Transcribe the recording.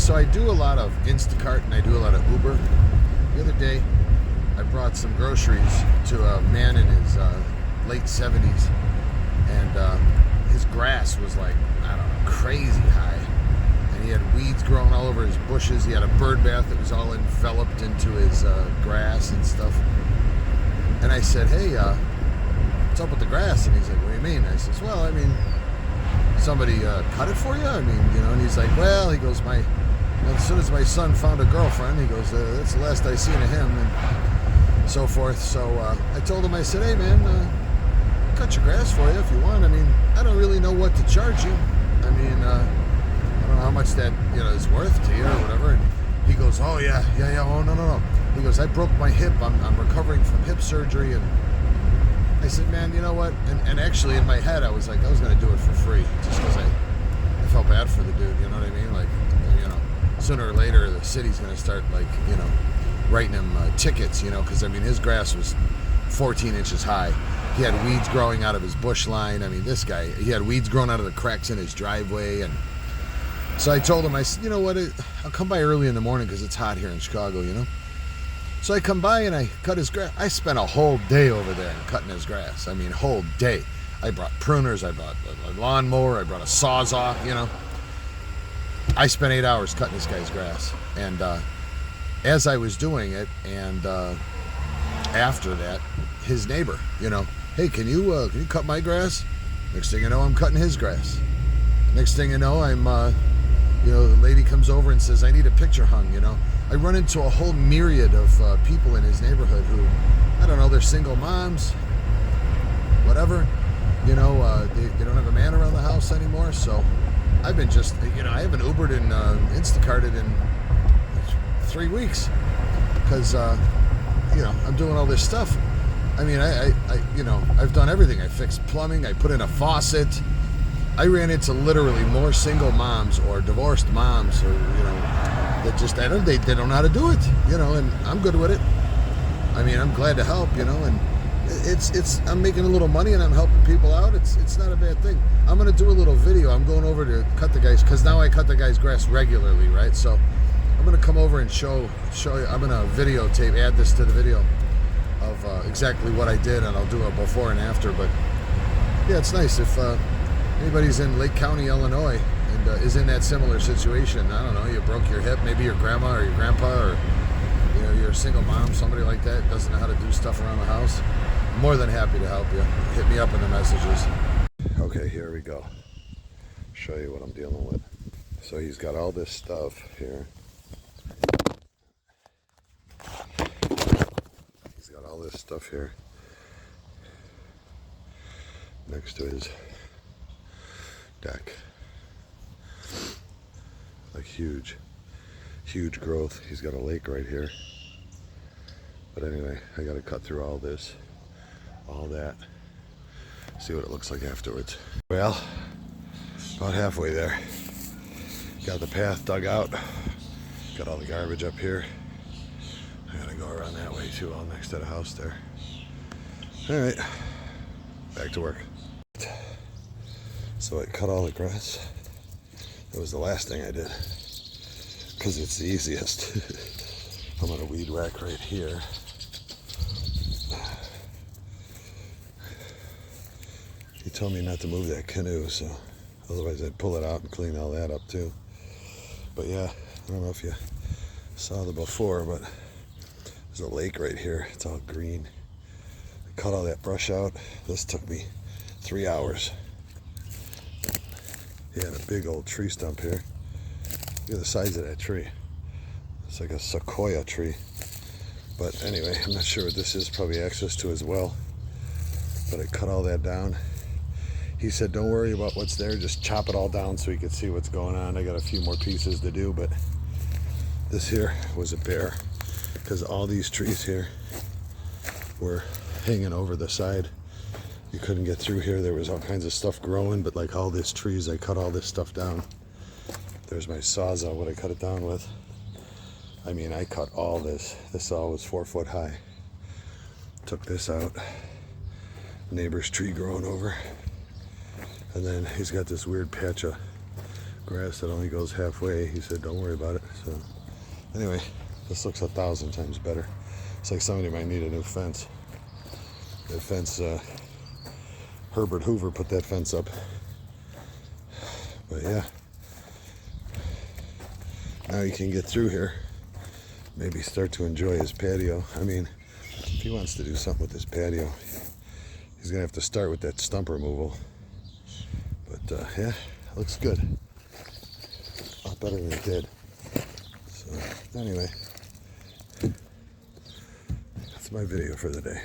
So I do a lot of Instacart and I do a lot of Uber. The other day, I brought some groceries to a man in his late 70s, and his grass was like, I don't know, crazy high. And he had weeds growing all over his bushes. He had a bird bath that was all enveloped into his grass and stuff. And I said, hey, what's up with the grass? And he's like, what do you mean? I says, well, I mean, somebody cut it for you? I mean, you know, and he's like, well, he goes, as soon as my son found a girlfriend, he goes, that's the last I seen of him, and so forth. So I told him, I said, hey, man, cut your grass for you if you want. I mean, I don't really know what to charge you. I mean, I don't know how much that, you know, is worth to you or whatever. And he goes, oh, yeah, oh, no. He goes, I broke my hip. I'm recovering from hip surgery. And I said, man, you know what? And actually in my head, I was like, I was going to do it for free just because I felt bad for the dude, you know what I mean? Like, you know, sooner or later, the city's going to start, like, you know, writing him tickets, you know, because, I mean, his grass was 14 inches high. He had weeds growing out of his bush line. I mean, this guy, he had weeds growing out of the cracks in his driveway. And so I told him, I said, you know what, I'll come by early in the morning because it's hot here in Chicago, you know. So I come by and I cut his grass. I spent a whole day over there cutting his grass. I mean, whole day. I brought pruners, I brought a lawnmower, I brought a sawzall, you know. I spent 8 hours cutting this guy's grass. And as I was doing it, and after that, his neighbor, you know, hey, can you cut my grass? Next thing you know, I'm cutting his grass. Next thing you know, I'm, you know, the lady comes over and says, I need a picture hung, you know. I run into a whole myriad of people in his neighborhood who, I don't know, they're single moms, whatever. You know, they don't have a man around the house anymore. So I've been just, you know, I haven't Ubered and Instacarted in 3 weeks because, you know, I'm doing all this stuff. I mean, I you know, I've done everything. I fixed plumbing. I put in a faucet. I ran into literally more single moms or divorced moms, or, you know, that just, they don't know how to do it, you know, and I'm good with it. I mean, I'm glad to help, you know, and I'm making a little money and I'm helping people out. It's not a bad thing. I'm going to do a little video. I'm going over to cut the guys, because now I cut the guy's grass regularly, right? So I'm going to come over and show you. I'm going to videotape, add this to the video of exactly what I did, and I'll do a before and after. But yeah, it's nice if anybody's in Lake County, Illinois, and is in that similar situation. I don't know, you broke your hip, maybe your grandma or your grandpa, or, you know, you're a single mom, somebody like that doesn't know how to do stuff around the house. I'm more than happy to help you. Hit me up in the messages. Okay, here we go. Show you what I'm dealing with. So he's got all this stuff here. He's got all this stuff here next to his deck. Like huge growth. He's got a lake right here. But anyway, I gotta cut through all this, all that, see what it looks like afterwards. Well, about halfway there. Got the path dug out. Got all the garbage up here. I gotta go around that way too, all next to the house there. All right, back to work. So I cut all the grass. It was the last thing I did, because it's the easiest. I'm gonna weed whack right here. He told me not to move that canoe, so otherwise I'd pull it out and clean all that up too. But yeah, I don't know if you saw the before, but there's a lake right here. It's all green. I cut all that brush out. This took me 3 hours. He had a big old tree stump here. Look at the size of that tree. It's like a sequoia tree. But anyway, I'm not sure what this is. Probably access to his well. But I cut all that down. He said, don't worry about what's there. Just chop it all down so you can see what's going on. I got a few more pieces to do, but this here was a bear, because all these trees here were hanging over the side. You couldn't get through here. There was all kinds of stuff growing, but like all these trees, I cut all this stuff down. There's my sawzall, what I cut it down with. I mean, I cut all this. This saw was 4 foot high. Took this out. Neighbor's tree growing over. And then he's got this weird patch of grass that only goes halfway. He said, don't worry about it. So anyway, this looks 1,000 times better. It's like somebody might need a new fence. That fence, Herbert Hoover put that fence up. But yeah, now he can get through here. Maybe start to enjoy his patio. I mean, if he wants to do something with his patio, he's gonna have to start with that stump removal. But yeah, it looks good. A lot better than it did. So anyway, that's my video for the day.